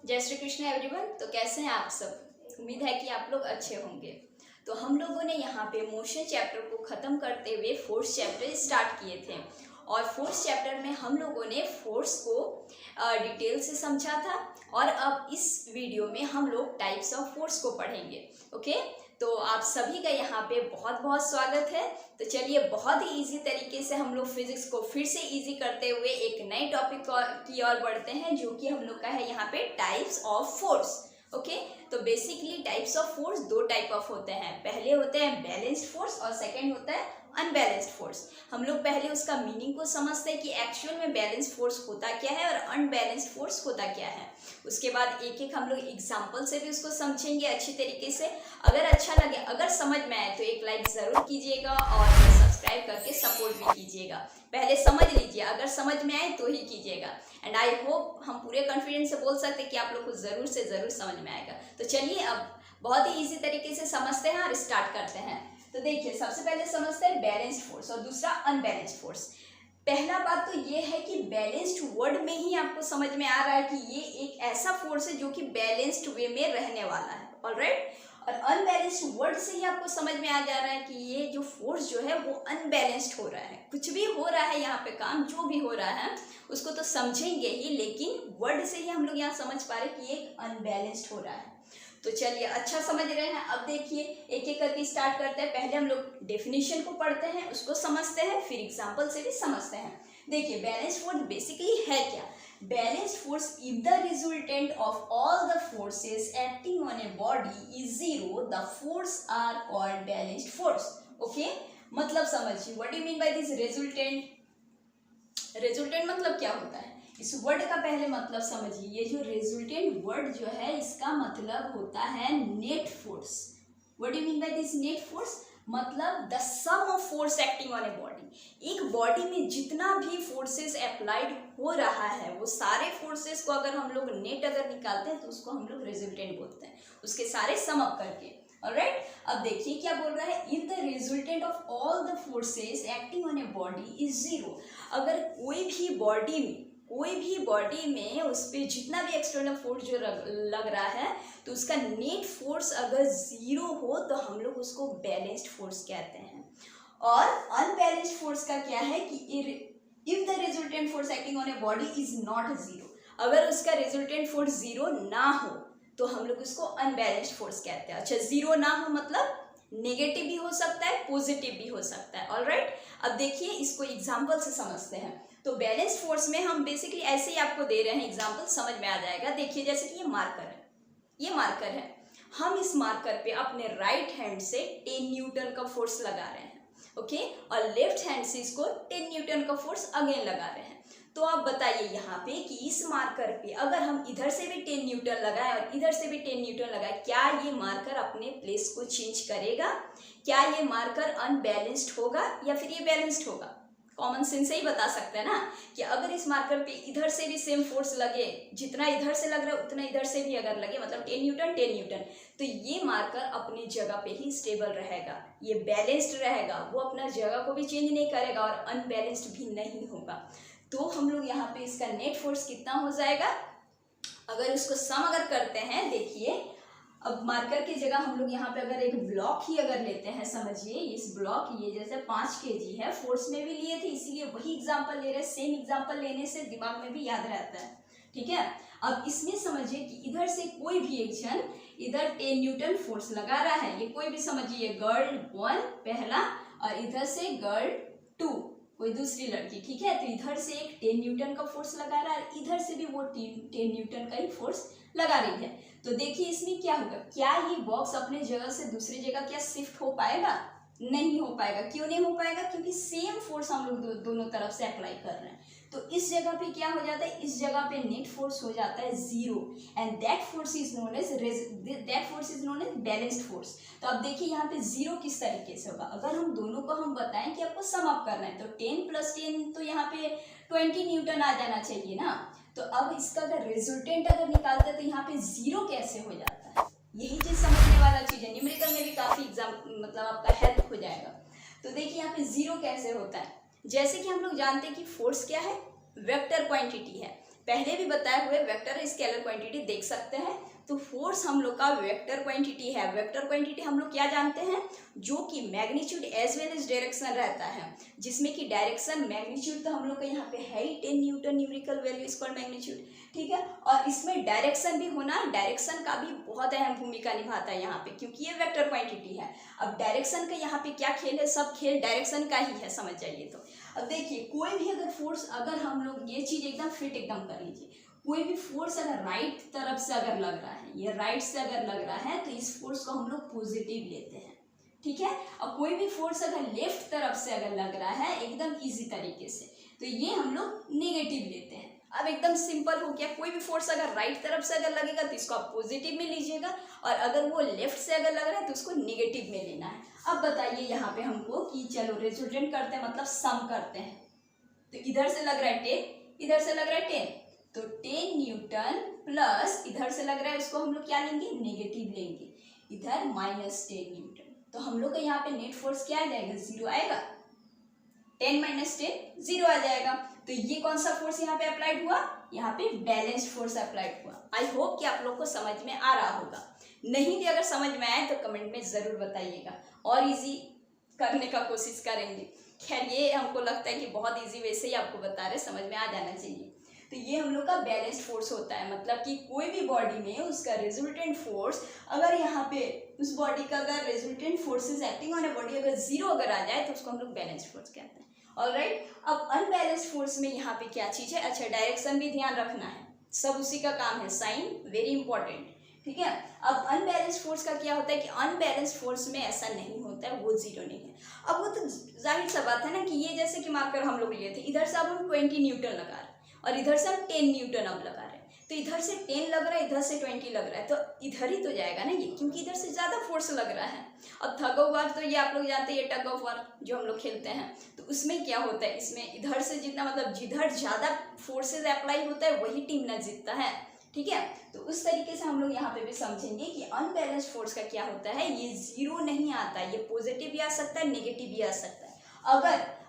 जय श्री कृष्ण एवरीवन। तो कैसे हैं आप सब? उम्मीद है कि आप लोग अच्छे होंगे। तो हम लोगों ने यहाँ पे मोशन चैप्टर को ख़त्म करते हुए फोर्थ चैप्टर स्टार्ट किए थे और फोर्थ चैप्टर में हम लोगों ने फोर्स को डिटेल से समझा था और अब इस वीडियो में हम लोग टाइप्स ऑफ फोर्स को पढ़ेंगे। ओके, तो आप सभी का यहाँ पे बहुत बहुत स्वागत है। तो चलिए बहुत ही इजी तरीके से हम लोग फिजिक्स को फिर से इजी करते हुए एक नए टॉपिक की ओर बढ़ते हैं, जो कि हम लोग का है यहाँ पे टाइप्स ऑफ फोर्स। ओके, तो बेसिकली टाइप्स ऑफ फोर्स दो टाइप ऑफ होते हैं। पहले होते हैं बैलेंस्ड फोर्स और सेकंड होता है अनबैलेंस्ड फोर्स। हम लोग पहले उसका मीनिंग को समझते हैं कि एक्चुअल में बैलेंस्ड फोर्स होता क्या है और अनबैलेंस्ड फोर्स होता क्या है। उसके बाद एक एक हम लोग एग्जाम्पल से भी उसको समझेंगे अच्छी तरीके से। अगर अच्छा लगे, अगर समझ में आए तो एक लाइक ज़रूर कीजिएगा और सब्सक्राइब करके सपोर्ट भी कीजिएगा। पहले समझ लीजिए, अगर समझ में आए तो ही कीजिएगा। एंड आई होप हम पूरे कॉन्फिडेंस से बोल सकते हैं कि आप लोग को ज़रूर से ज़रूर समझ में आएगा। तो चलिए अब बहुत ही ईजी तरीके से समझते हैं और स्टार्ट करते हैं। तो देखिए, सबसे पहले समझते हैं बैलेंस्ड फोर्स और दूसरा अनबैलेंस्ड फोर्स। पहला बात तो ये है कि बैलेंस्ड वर्ड में ही आपको समझ में आ रहा है कि ये एक ऐसा फोर्स है जो कि बैलेंस्ड वे में रहने वाला है। ऑलराइट, और अनबैलेंस्ड वर्ड से ही आपको समझ में आ जा रहा है कि ये जो फोर्स जो है वो अनबैलेंस्ड हो रहा है। कुछ भी हो रहा है यहाँ पे, काम जो भी हो रहा है उसको तो समझेंगे ही, लेकिन वर्ड से ही हम लोग यहाँ समझ पा रहे हैं कि ये अनबैलेंस्ड हो रहा है। तो चलिए अच्छा समझ रहे हैं। अब देखिए एक एक करके स्टार्ट करते हैं। पहले हम लोग डेफिनेशन को पढ़ते हैं, उसको समझते हैं, फिर एग्जांपल से भी समझते हैं। देखिए बैलेंस्ड फोर्स बेसिकली है क्या? Balanced force if the resultant of all the forces acting on a body is zero, the force are called balanced force. Okay, मतलब समझिए what do you mean by this resultant. Resultant मतलब क्या होता है? इस word का पहले मतलब समझिए। ये जो रिजल्टेंट वर्ड जो है इसका मतलब होता है net force. What do you mean by this net force? मतलब the sum of force acting on a body. एक बॉडी में जितना भी फोर्सेस अप्लाइड हो रहा है वो सारे फोर्सेस को अगर हम लोग नेट अगर निकालते हैं तो उसको हम लोग रिजल्टेंट बोलते हैं, उसके सारे सम अप करके। ऑलराइट, अब देखिए क्या बोल रहा है, if the resultant of all the forces acting on a body is zero. अगर कोई भी बॉडी में उस पर जितना भी एक्सटर्नल फोर्स जो लग रहा है तो उसका नेट फोर्स अगर जीरो हो तो हम लोग उसको बैलेंस्ड फोर्स कहते हैं। और अनबैलेंस्ड फोर्स का क्या है कि if the resultant force acting on a body is not zero, अगर उसका रिजल्टेंट फोर्स जीरो ना हो तो हम लोग उसको अनबैलेंस्ड फोर्स कहते हैं। अच्छा, जीरो ना हो मतलब नेगेटिव भी हो सकता है, पॉजिटिव भी हो सकता है। ऑलराइट, अब देखिए इसको एग्जांपल से समझते हैं। तो बैलेंस्ड फोर्स में हम बेसिकली ऐसे ही आपको दे रहे हैं एग्जांपल, समझ में आ जाएगा। देखिए जैसे कि ये मार्कर है, हम इस मार्कर पे अपने राइट हैंड से 10 न्यूटन का फोर्स लगा रहे हैं। ओके, और लेफ्ट हैंड से इसको 10 न्यूटन का फोर्स अगेन लगा रहे हैं। तो आप बताइए यहाँ पे कि इस मार्कर पे अगर हम इधर से भी 10 न्यूटन लगाएं और इधर से भी 10 न्यूटन लगाएं, क्या ये मार्कर अपने प्लेस को चेंज करेगा? क्या ये मार्कर अनबैलेंस्ड होगा या फिर ये बैलेंस्ड होगा? कॉमन सेंस से ही बता सकते हैं ना कि अगर इस मार्कर पे इधर से भी सेम फोर्स लगे, जितना इधर से लग रहा है उतना इधर से भी अगर लगे, मतलब 10 न्यूटन, तो ये मार्कर अपनी जगह पे ही स्टेबल रहेगा, ये बैलेंस्ड रहेगा, वो अपना जगह को भी चेंज नहीं करेगा और अनबैलेंस्ड भी नहीं होगा। तो हम लोग यहाँ पे इसका नेट फोर्स कितना हो जाएगा? अगर इसको सम अगर करते हैं, देखिए अब मार्कर की जगह हम लोग यहाँ पे अगर एक ब्लॉक ही अगर लेते हैं, समझिए इस ब्लॉक, ये जैसे 5 kg है, फोर्स में भी लिए थे इसीलिए वही एग्जांपल ले रहे हैं। सेम एग्जांपल लेने से दिमाग में भी याद रहता है, ठीक है। अब इसमें समझिए कि इधर से कोई भी एक जन इधर 10 न्यूटन फोर्स लगा रहा है, ये कोई भी समझिए गर्ल 1 पहला और इधर से गर्ल 2 कोई दूसरी लड़की, ठीक है। तो इधर से एक 10 न्यूटन का फोर्स लगा रहा है, इधर से भी वो 10 न्यूटन का ही फोर्स लगा रही है। तो देखिए इसमें क्या होगा, क्या ये बॉक्स अपने जगह से दूसरी जगह क्या शिफ्ट हो पाएगा? नहीं हो पाएगा। क्यों नहीं हो पाएगा? क्योंकि सेम फोर्स हम लोग दोनों तरफ से अप्लाई कर रहे हैं। तो इस जगह पे क्या हो जाता है, इस जगह पे नेट फोर्स हो जाता है zero, and that force is known as balanced force. तो अब देखिए यहाँ पे जीरो किस तरीके से होगा, अगर हम दोनों को हम बताएं कि आपको सम अप करना है तो 10 + 10 तो यहाँ पे 20 न्यूटन आ जाना चाहिए ना। तो अब इसका अगर रिजल्टेंट अगर निकालते हैं तो यहाँ पे जीरो कैसे हो जाता है, यही चीज समझने वाला चीज है। न्यूमेरिकल में भी काफी मतलब आपका हेल्प हो जाएगा। तो देखिए यहाँ पे जीरो कैसे होता है। जैसे कि हम लोग जानते हैं कि फोर्स क्या है, वेक्टर क्वांटिटी है। पहले भी बताए हुए वेक्टर स्केलर क्वांटिटी देख सकते हैं। तो फोर्स हम लोग का वेक्टर क्वांटिटी है। वेक्टर क्वांटिटी हम लोग क्या जानते हैं, जो कि magnitude as well as direction रहता है, जिसमें कि डायरेक्शन मैग्नीट्यूड तो हम लोग का यहाँ पे है ही 10 Newton numerical value is called magnitude, ठीक है। और इसमें डायरेक्शन भी होना, डायरेक्शन का भी बहुत अहम भूमिका निभाता है यहाँ पे, क्योंकि ये वेक्टर क्वांटिटी है। अब डायरेक्शन का यहाँ पे क्या खेल है, सब खेल डायरेक्शन का ही है, समझ जाइए। तो अब देखिए कोई भी अगर फोर्स, अगर हम लोग ये चीज एकदम फिट एकदम कर लीजिए, कोई भी फोर्स अगर राइट तरफ से अगर लग रहा है, ये राइट से अगर लग रहा है तो इस फोर्स को हम लोग पॉजिटिव लेते हैं, ठीक है। और कोई भी फोर्स अगर लेफ्ट तरफ से अगर लग रहा है एकदम इजी तरीके से, तो ये हम लोग नेगेटिव लेते हैं। अब एकदम सिंपल हो गया, कोई भी फोर्स अगर राइट तरफ से अगर लगेगा तो इसको आप पॉजिटिव में लीजिएगा, और अगर वो लेफ्ट से अगर लग रहा है तो उसको नेगेटिव में लेना है। अब बताइए यहाँ पे हमको कि चलो रिजल्टेंट करते हैं, मतलब सम करते हैं। तो इधर से लग रहा है 10, इधर से लग रहा है 10, तो 10 न्यूटन प्लस इधर से लग रहा है, इसको हम लोग क्या लेंगे, नेगेटिव लेंगे, इधर -10 न्यूटन। तो हम लोग का यहाँ पे नेट फोर्स क्या आ जाएगा, 0 आएगा। 10 - 10 0 आ जाएगा। तो ये कौन सा फोर्स यहाँ पे अप्लाइड हुआ, यहाँ पे बैलेंस फोर्स अप्लाइड हुआ। आई होप कि आप लोग को समझ में आ रहा होगा। नहीं भी अगर समझ में आए तो कमेंट में ज़रूर बताइएगा, और इजी करने का कोशिश करेंगे। खैर ये हमको लगता है कि बहुत इजी, वैसे ही आपको बता रहे, समझ में आ जाना चाहिए। तो ये हम लोग का बैलेंस्ड फोर्स होता है, मतलब कि कोई भी बॉडी में उसका रिजल्टेंट फोर्स, अगर यहाँ पे उस बॉडी का अगर resultant forces acting on a body अगर 0 अगर आ जाए तो उसको हम लोग बैलेंस्ड फोर्स कहते हैं। ऑलराइट, अब अनबैलेंस्ड फोर्स में यहाँ पे क्या चीज़ है, अच्छा डायरेक्शन भी ध्यान रखना है, सब उसी का काम है, साइन वेरी इंपॉर्टेंट, ठीक है। अब अनबैलेंस्ड फोर्स का क्या होता है कि अनबैलेंस्ड फोर्स में ऐसा नहीं होता है, वो 0 नहीं है। अब वो तो जाहिर सा बात है ना कि ये जैसे कि मार्कर हम लोग लिए थे, इधर से अब हम 20 न्यूटन लगा रहे हैं और इधर से हम 10 न्यूटन अब लगा रहे हैं, तो इधर से 10 लग रहा है, इधर से 20 लग रहा है, तो इधर ही तो जाएगा ना ये, क्योंकि इधर से ज़्यादा फोर्स लग रहा है। अब थग ऑफ वार तो ये आप लोग जानते हैं, ये टग ऑफ वार जो हम लोग खेलते हैं, तो उसमें क्या होता है, इसमें इधर से जितना मतलब जिधर ज़्यादा फोर्सेज अप्लाई होता है वही टीम ना जीतता है, ठीक है। तो उस तरीके से हम लोग यहाँ पे भी समझेंगे कि अनबैलेंस्ड फोर्स का क्या होता है, ये 0 नहीं आता, ये पॉजिटिव भी आ सकता है, नेगेटिव भी आ सकता है।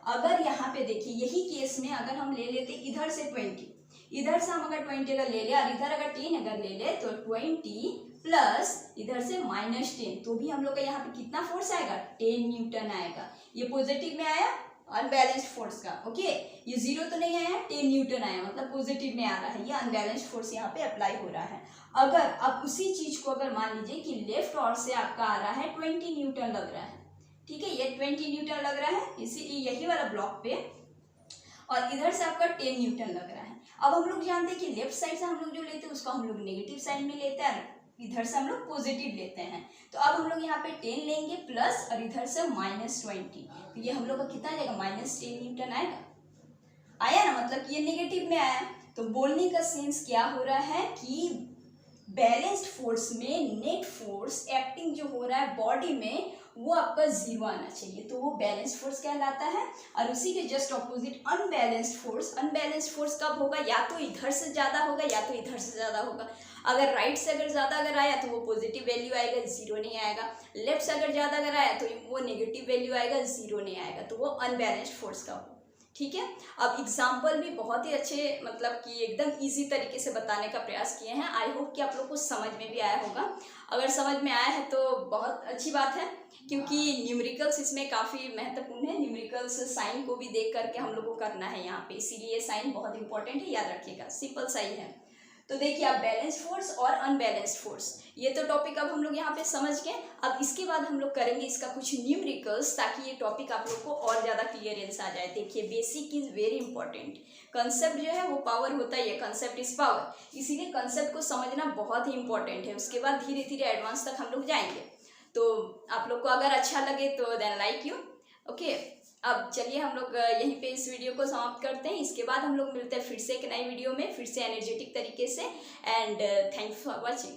अगर यहाँ पे देखिए यही केस में अगर हम ले लेते इधर से 20, इधर से हम अगर 20 अगर ले ले और इधर अगर 10 अगर ले ले, तो 20 प्लस इधर से -10, तो भी हम लोग का यहाँ पे कितना फोर्स आएगा, 10 न्यूटन आएगा। ये पॉजिटिव में आया अनबैलेंस्ड फोर्स का, ओके। ये 0 तो नहीं आया, 10 न्यूटन आया, मतलब पॉजिटिव में आ रहा है, ये अनबैलेंस्ड फोर्स यहाँ पे अप्लाई हो रहा है। अगर अब उसी चीज को अगर मान लीजिए कि लेफ्ट ओर से आपका आ रहा है 20 न्यूटन लग रहा है, ठीक है, ये 20 न्यूटन लग रहा है इसीलिए यही वाला ब्लॉक पे, और इधर से आपका 10 न्यूटन लग रहा है। अब हम लोग जानते हैं कि लेफ्ट साइड से हम लोग जो लेते हैं उसको हम लोग नेगेटिव साइड में लेते हैं, इधर से हम लोग पॉजिटिव लेते हैं। तो अब हम लोग यहाँ पे 10 लेंगे प्लस और इधर से -20, तो ये हम लोग का कितना जाएगा, -10 न्यूटन आएगा, आया ना, मतलब कि ये नेगेटिव में आया। तो बोलने का सेंस क्या हो रहा है कि बैलेंस्ड फोर्स में नेट फोर्स एक्टिंग जो हो रहा है बॉडी में वो आपका 0 आना चाहिए, तो वो बैलेंस्ड फोर्स कहलाता है। और उसी के just opposite unbalanced force, unbalanced force कब होगा, या तो इधर से ज़्यादा होगा या तो इधर से ज़्यादा होगा। अगर राइट से अगर ज़्यादा अगर आया तो वो पॉजिटिव वैल्यू आएगा, 0 नहीं आएगा। लेफ्ट से अगर ज़्यादा अगर आया तो वो नेगेटिव वैल्यू आएगा, 0 नहीं आएगा, तो वो अनबैलेंस्ड फोर्स का हो, ठीक है। अब एग्जाम्पल भी बहुत ही अच्छे, मतलब कि एकदम इजी तरीके से बताने का प्रयास किए हैं। आई होप कि आप लोग को समझ में भी आया होगा। अगर समझ में आया है तो बहुत अच्छी बात है, क्योंकि न्यूमेरिकल्स इसमें काफ़ी महत्वपूर्ण है। न्यूमेरिकल्स साइन को भी देख करके हम लोग को करना है यहाँ पे, इसीलिए साइन बहुत इंपॉर्टेंट है, याद रखिएगा, सिंपल सा ही है। तो देखिए आप बैलेंस्ड फोर्स और अनबैलेंस्ड फोर्स, ये तो टॉपिक अब हम लोग यहाँ पे समझ गए। अब इसके बाद हम लोग करेंगे इसका कुछ न्यूमेरिकल्स, ताकि ये टॉपिक आप लोग को और ज़्यादा क्लियरेंस आ जाए। देखिए basic is very important, concept जो है वो पावर होता है, ये कंसेप्ट इज पावर, इसीलिए कंसेप्ट को समझना बहुत ही इंपॉर्टेंट है। उसके बाद धीरे धीरे एडवांस तक हम लोग जाएंगे। तो आप लोग को अगर अच्छा लगे तो देन लाइक यू, ओके। अब चलिए हम लोग यहीं पे इस वीडियो को समाप्त करते हैं। इसके बाद हम लोग मिलते हैं फिर से एक नई वीडियो में, फिर से एनर्जेटिक तरीके से। And thanks for watching.